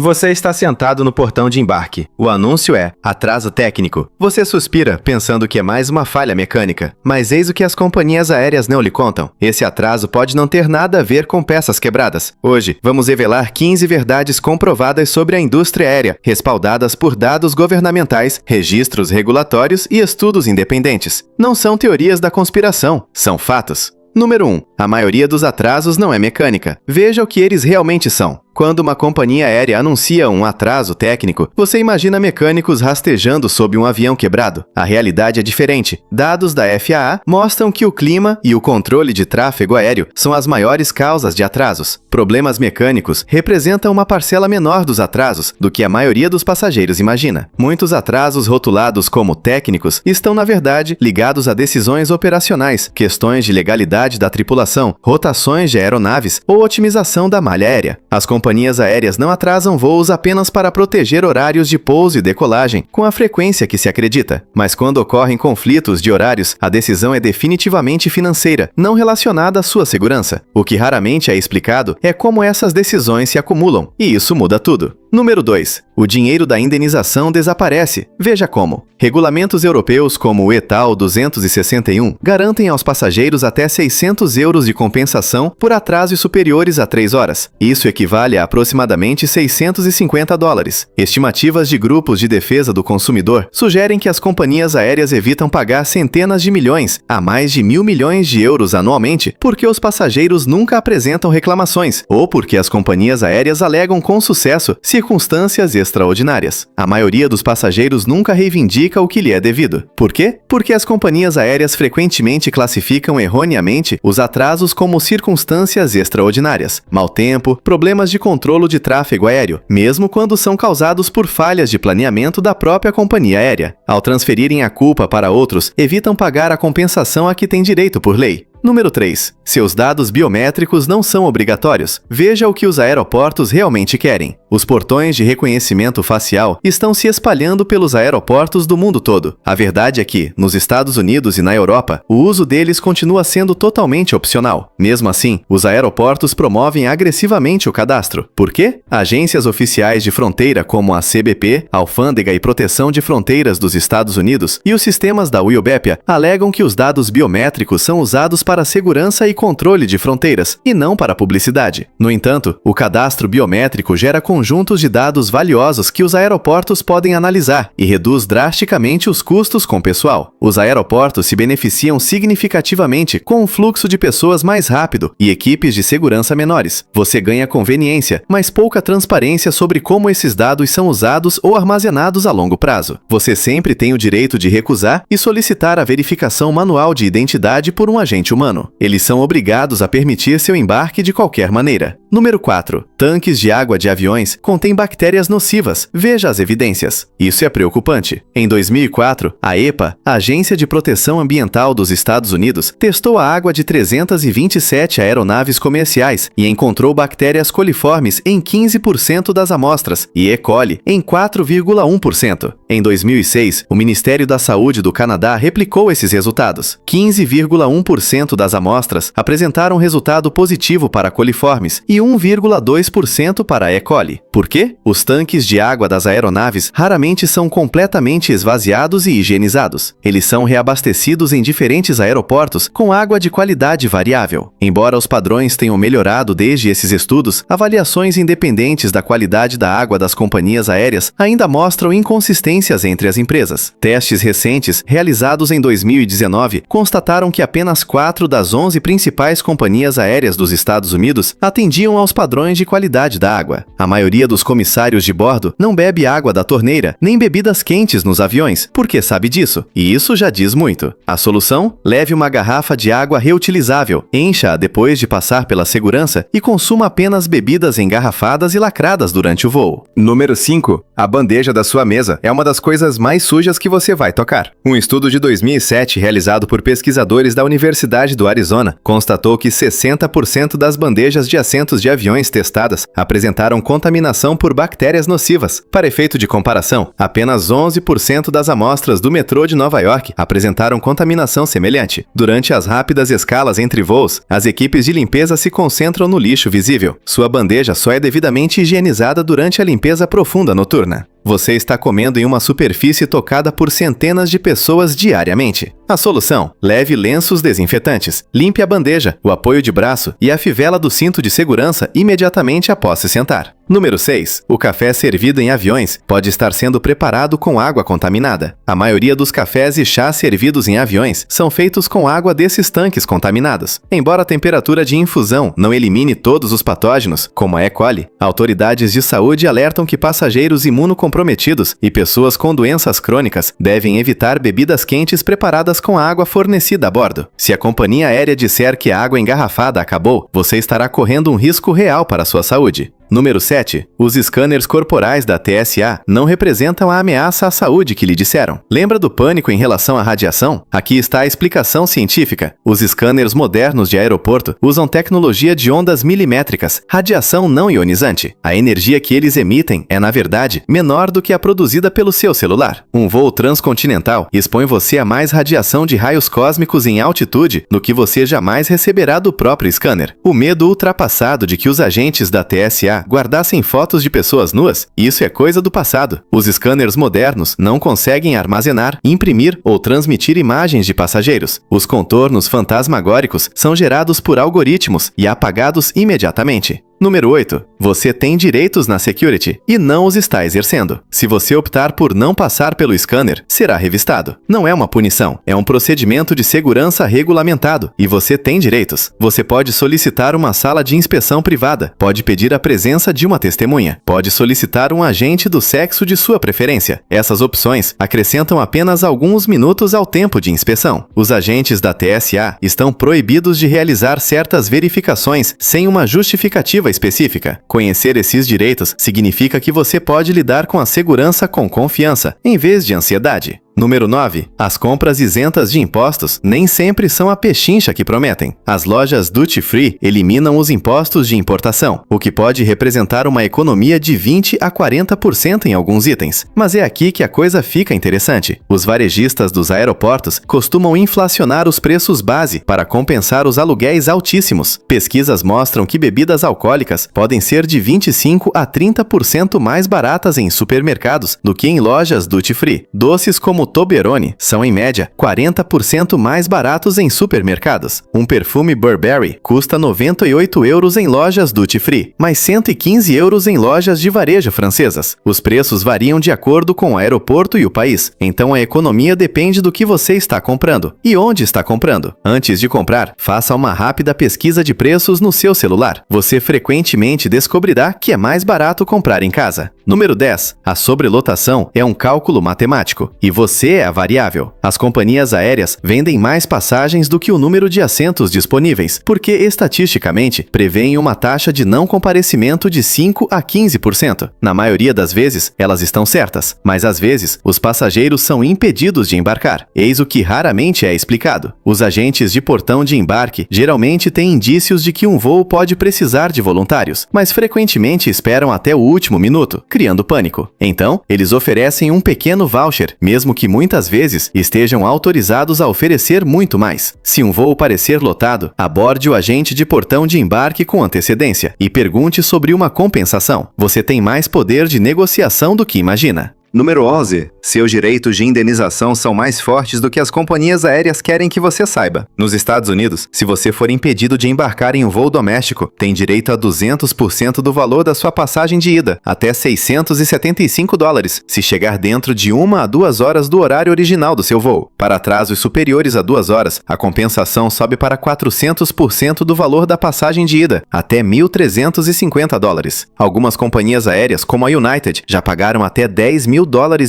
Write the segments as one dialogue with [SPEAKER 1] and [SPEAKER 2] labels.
[SPEAKER 1] Você está sentado no portão de embarque. O anúncio é atraso técnico. Você suspira, pensando que é mais uma falha mecânica. Mas eis o que as companhias aéreas não lhe contam. Esse atraso pode não ter nada a ver com peças quebradas. Hoje, vamos revelar 15 verdades comprovadas sobre a indústria aérea, respaldadas por dados governamentais, registros regulatórios e estudos independentes. Não são teorias da conspiração, são fatos. Número 1. A maioria dos atrasos não é mecânica. Veja o que eles realmente são. Quando uma companhia aérea anuncia um atraso técnico, você imagina mecânicos rastejando sob um avião quebrado. A realidade é diferente. Dados da FAA mostram que o clima e o controle de tráfego aéreo são as maiores causas de atrasos. Problemas mecânicos representam uma parcela menor dos atrasos do que a maioria dos passageiros imagina. Muitos atrasos rotulados como técnicos estão, na verdade, ligados a decisões operacionais, questões de legalidade da tripulação, rotações de aeronaves ou otimização da malha aérea. As companhias aéreas não atrasam voos apenas para proteger horários de pouso e decolagem com a frequência que se acredita. Mas quando ocorrem conflitos de horários, a decisão é definitivamente financeira, não relacionada à sua segurança. O que raramente é explicado é como essas decisões se acumulam, e isso muda tudo. Número 2. O dinheiro da indenização desaparece. Veja como. Regulamentos europeus como o ETAL 261 garantem aos passageiros até 600 euros de compensação por atrasos superiores a 3 horas. Isso equivale a aproximadamente 650 dólares. Estimativas de grupos de defesa do consumidor sugerem que as companhias aéreas evitam pagar centenas de milhões a mais de 1.000 milhões de euros anualmente porque os passageiros nunca apresentam reclamações ou porque as companhias aéreas alegam com sucesso circunstâncias extraordinárias. A maioria dos passageiros nunca reivindica o que lhe é devido. Por quê? Porque as companhias aéreas frequentemente classificam erroneamente os atrasos como circunstâncias extraordinárias, mau tempo, problemas de controlo de tráfego aéreo, mesmo quando são causados por falhas de planeamento da própria companhia aérea. Ao transferirem a culpa para outros, evitam pagar a compensação a que têm direito por lei. Número 3. Seus dados biométricos não são obrigatórios. Veja o que os aeroportos realmente querem. Os portões de reconhecimento facial estão se espalhando pelos aeroportos do mundo todo. A verdade é que, nos Estados Unidos e na Europa, o uso deles continua sendo totalmente opcional. Mesmo assim, os aeroportos promovem agressivamente o cadastro. Por quê? Agências oficiais de fronteira como a CBP, Alfândega e Proteção de Fronteiras dos Estados Unidos e os sistemas da UIOBEPA alegam que os dados biométricos são usados para segurança e controle de fronteiras, e não para publicidade. No entanto, o cadastro biométrico gera conjuntos de dados valiosos que os aeroportos podem analisar e reduz drasticamente os custos com pessoal. Os aeroportos se beneficiam significativamente com um fluxo de pessoas mais rápido e equipes de segurança menores. Você ganha conveniência, mas pouca transparência sobre como esses dados são usados ou armazenados a longo prazo. Você sempre tem o direito de recusar e solicitar a verificação manual de identidade por um agente humano. Eles são obrigados a permitir seu embarque de qualquer maneira. Número 4. Tanques de água de aviões contêm bactérias nocivas. Veja as evidências. Isso é preocupante. Em 2004, a EPA, a Agência de Proteção Ambiental dos Estados Unidos, testou a água de 327 aeronaves comerciais e encontrou bactérias coliformes em 15% das amostras e E. coli em 4,1%. Em 2006, o Ministério da Saúde do Canadá replicou esses resultados. 15,1% das amostras apresentaram resultado positivo para coliformes e 1,2% para E. coli. Por quê? Os tanques de água das aeronaves raramente são completamente esvaziados e higienizados. Eles são reabastecidos em diferentes aeroportos com água de qualidade variável. Embora os padrões tenham melhorado desde esses estudos, avaliações independentes da qualidade da água das companhias aéreas ainda mostram inconsistências entre as empresas. Testes recentes, realizados em 2019, constataram que apenas 4 das 11 principais companhias aéreas dos Estados Unidos atendiam aos padrões de qualidade da água. A maioria dos comissários de bordo não bebe água da torneira, nem bebidas quentes nos aviões, porque sabe disso, e isso já diz muito. A solução? Leve uma garrafa de água reutilizável, encha-a depois de passar pela segurança e consuma apenas bebidas engarrafadas e lacradas durante o voo. Número 5. A bandeja da sua mesa é uma das coisas mais sujas que você vai tocar. Um estudo de 2007 realizado por pesquisadores da Universidade Universidade do Arizona constatou que 60% das bandejas de assentos de aviões testadas apresentaram contaminação por bactérias nocivas. Para efeito de comparação, apenas 11% das amostras do metrô de Nova York apresentaram contaminação semelhante. Durante as rápidas escalas entre voos, as equipes de limpeza se concentram no lixo visível. Sua bandeja só é devidamente higienizada durante a limpeza profunda noturna. Você está comendo em uma superfície tocada por centenas de pessoas diariamente. A solução: leve lenços desinfetantes, limpe a bandeja, o apoio de braço e a fivela do cinto de segurança imediatamente após se sentar. Número 6. O café servido em aviões pode estar sendo preparado com água contaminada. A maioria dos cafés e chás servidos em aviões são feitos com água desses tanques contaminados. Embora a temperatura de infusão não elimine todos os patógenos, como a E. coli, autoridades de saúde alertam que passageiros imunocomprometidos e pessoas com doenças crônicas devem evitar bebidas quentes preparadas com a água fornecida a bordo. Se a companhia aérea disser que a água engarrafada acabou, você estará correndo um risco real para a sua saúde. Número 7. Os scanners corporais da TSA não representam a ameaça à saúde que lhe disseram. Lembra do pânico em relação à radiação? Aqui está a explicação científica. Os scanners modernos de aeroporto usam tecnologia de ondas milimétricas, radiação não ionizante. A energia que eles emitem é, na verdade, menor do que a produzida pelo seu celular. Um voo transcontinental expõe você a mais radiação de raios cósmicos em altitude do que você jamais receberá do próprio scanner. O medo ultrapassado de que os agentes da TSA guardassem fotos de pessoas nuas, isso é coisa do passado. Os scanners modernos não conseguem armazenar, imprimir ou transmitir imagens de passageiros. Os contornos fantasmagóricos são gerados por algoritmos e apagados imediatamente. Número 8. Você tem direitos na Security e não os está exercendo. Se você optar por não passar pelo scanner, será revistado. Não é uma punição, é um procedimento de segurança regulamentado e você tem direitos. Você pode solicitar uma sala de inspeção privada, pode pedir a presença de uma testemunha, pode solicitar um agente do sexo de sua preferência. Essas opções acrescentam apenas alguns minutos ao tempo de inspeção. Os agentes da TSA estão proibidos de realizar certas verificações sem uma justificativa específica. Conhecer esses direitos significa que você pode lidar com a segurança com confiança, em vez de ansiedade. Número 9. As compras isentas de impostos nem sempre são a pechincha que prometem. As lojas Duty Free eliminam os impostos de importação, o que pode representar uma economia de 20 a 40% em alguns itens. Mas é aqui que a coisa fica interessante. Os varejistas dos aeroportos costumam inflacionar os preços base para compensar os aluguéis altíssimos. Pesquisas mostram que bebidas alcoólicas podem ser de 25 a 30% mais baratas em supermercados do que em lojas Duty Free. Doces como Toblerone são, em média, 40% mais baratos em supermercados. Um perfume Burberry custa 98 euros em lojas Duty Free, mais 115 euros em lojas de varejo francesas. Os preços variam de acordo com o aeroporto e o país, então a economia depende do que você está comprando e onde está comprando. Antes de comprar, faça uma rápida pesquisa de preços no seu celular. Você frequentemente descobrirá que é mais barato comprar em casa. Número 10. A sobrelotação é um cálculo matemático e você é a variável. As companhias aéreas vendem mais passagens do que o número de assentos disponíveis, porque estatisticamente prevêem uma taxa de não comparecimento de 5 a 15%. Na maioria das vezes, elas estão certas, mas às vezes os passageiros são impedidos de embarcar. Eis o que raramente é explicado. Os agentes de portão de embarque geralmente têm indícios de que um voo pode precisar de voluntários, mas frequentemente esperam até o último minuto, criando pânico. Então, eles oferecem um pequeno voucher, mesmo que muitas vezes estejam autorizados a oferecer muito mais. Se um voo parecer lotado, aborde o agente de portão de embarque com antecedência e pergunte sobre uma compensação. Você tem mais poder de negociação do que imagina.
[SPEAKER 2] Número 11. Seus direitos de indenização são mais fortes do que as companhias aéreas querem que você saiba. Nos Estados Unidos, se você for impedido de embarcar em um voo doméstico, tem direito a 200% do valor da sua passagem de ida, até $675, se chegar dentro de 1 a 2 horas do horário original do seu voo. Para atrasos superiores a 2 horas, a compensação sobe para 400% do valor da passagem de ida, até $1.350. Algumas companhias aéreas, como a United, já pagaram até $10.000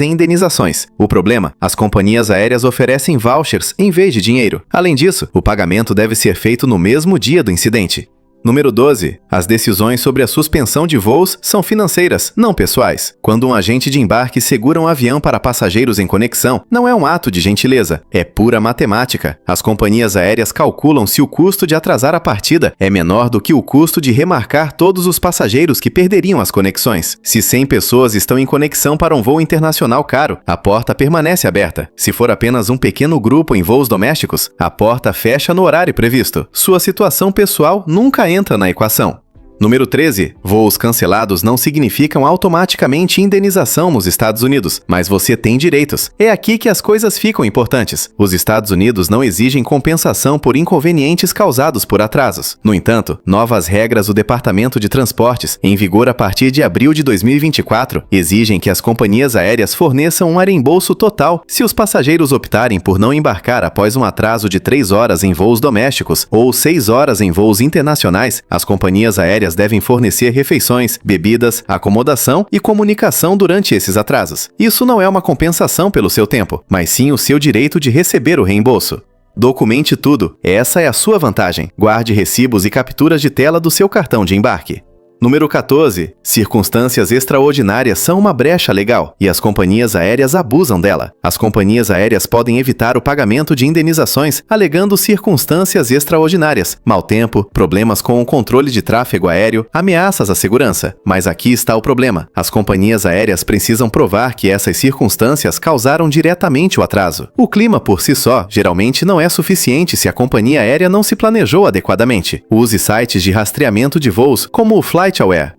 [SPEAKER 2] em indenizações. O problema? As companhias aéreas oferecem vouchers em vez de dinheiro. Além disso, o pagamento deve ser feito no mesmo dia do incidente.
[SPEAKER 1] Número 12. As decisões sobre a suspensão de voos são financeiras, não pessoais. Quando um agente de embarque segura um avião para passageiros em conexão, não é um ato de gentileza, é pura matemática. As companhias aéreas calculam se o custo de atrasar a partida é menor do que o custo de remarcar todos os passageiros que perderiam as conexões. Se 100 pessoas estão em conexão para um voo internacional caro, a porta permanece aberta. Se for apenas um pequeno grupo em voos domésticos, a porta fecha no horário previsto. Sua situação pessoal nunca entra na equação. Número 13. Voos cancelados não significam automaticamente indenização nos Estados Unidos, mas você tem direitos. É aqui que as coisas ficam importantes. Os Estados Unidos não exigem compensação por inconvenientes causados por atrasos. No entanto, novas regras do Departamento de Transportes, em vigor a partir de abril de 2024, exigem que as companhias aéreas forneçam um reembolso total se os passageiros optarem por não embarcar após um atraso de 3 horas em voos domésticos ou 6 horas em voos internacionais. As companhias aéreas devem fornecer refeições, bebidas, acomodação e comunicação durante esses atrasos. Isso não é uma compensação pelo seu tempo, mas sim o seu direito de receber o reembolso. Documente tudo. Essa é a sua vantagem. Guarde recibos e capturas de tela do seu cartão de embarque. Número 14. Circunstâncias extraordinárias são uma brecha legal e as companhias aéreas abusam dela. As companhias aéreas podem evitar o pagamento de indenizações alegando circunstâncias extraordinárias, mau tempo, problemas com o controle de tráfego aéreo, ameaças à segurança. Mas aqui está o problema. As companhias aéreas precisam provar que essas circunstâncias causaram diretamente o atraso. O clima por si só geralmente não é suficiente se a companhia aérea não se planejou adequadamente. Use sites de rastreamento de voos como o FlightAware.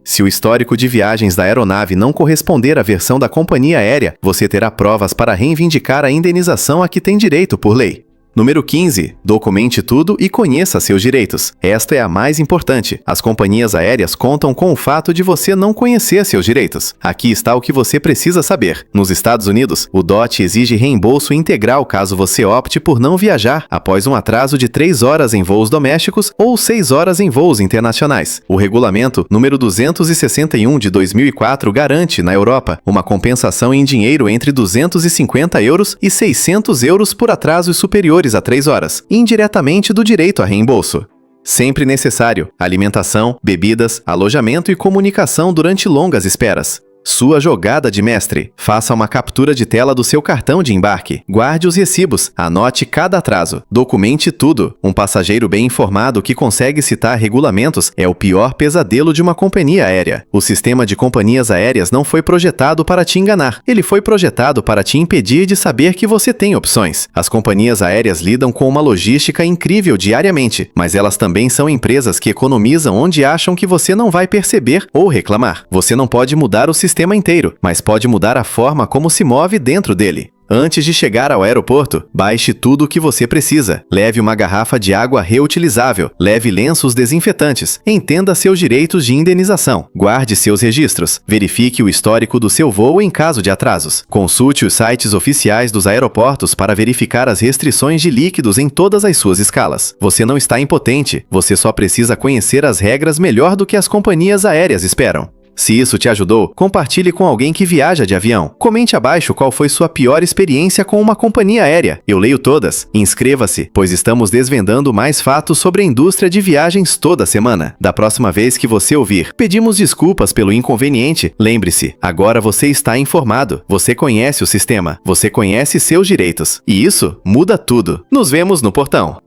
[SPEAKER 1] Se o histórico de viagens da aeronave não corresponder à versão da companhia aérea, você terá provas para reivindicar a indenização a que tem direito por lei. Número 15. Documente tudo e conheça seus direitos. Esta é a mais importante. As companhias aéreas contam com o fato de você não conhecer seus direitos. Aqui está o que você precisa saber. Nos Estados Unidos, o DOT exige reembolso integral caso você opte por não viajar após um atraso de 3 horas em voos domésticos ou 6 horas em voos internacionais. O regulamento número 261 de 2004 garante, na Europa, uma compensação em dinheiro entre €250 e €600 por atrasos superiores a 3 horas, indiretamente do direito a reembolso. Sempre necessário: alimentação, bebidas, alojamento e comunicação durante longas esperas. Sua jogada de mestre. Faça uma captura de tela do seu cartão de embarque. Guarde os recibos. Anote cada atraso. Documente tudo. Um passageiro bem informado que consegue citar regulamentos é o pior pesadelo de uma companhia aérea. O sistema de companhias aéreas não foi projetado para te enganar. Ele foi projetado para te impedir de saber que você tem opções. As companhias aéreas lidam com uma logística incrível diariamente, mas elas também são empresas que economizam onde acham que você não vai perceber ou reclamar. Você não pode mudar o sistema inteiro, mas pode mudar a forma como se move dentro dele. Antes de chegar ao aeroporto, baixe tudo o que você precisa. Leve uma garrafa de água reutilizável. Leve lenços desinfetantes. Entenda seus direitos de indenização. Guarde seus registros. Verifique o histórico do seu voo em caso de atrasos. Consulte os sites oficiais dos aeroportos para verificar as restrições de líquidos em todas as suas escalas. Você não está impotente. Você só precisa conhecer as regras melhor do que as companhias aéreas esperam. Se isso te ajudou, compartilhe com alguém que viaja de avião. Comente abaixo qual foi sua pior experiência com uma companhia aérea. Eu leio todas. Inscreva-se, pois estamos desvendando mais fatos sobre a indústria de viagens toda semana. Da próxima vez que você ouvir, pedimos desculpas pelo inconveniente. Lembre-se, agora você está informado. Você conhece o sistema. Você conhece seus direitos. E isso muda tudo. Nos vemos no portão.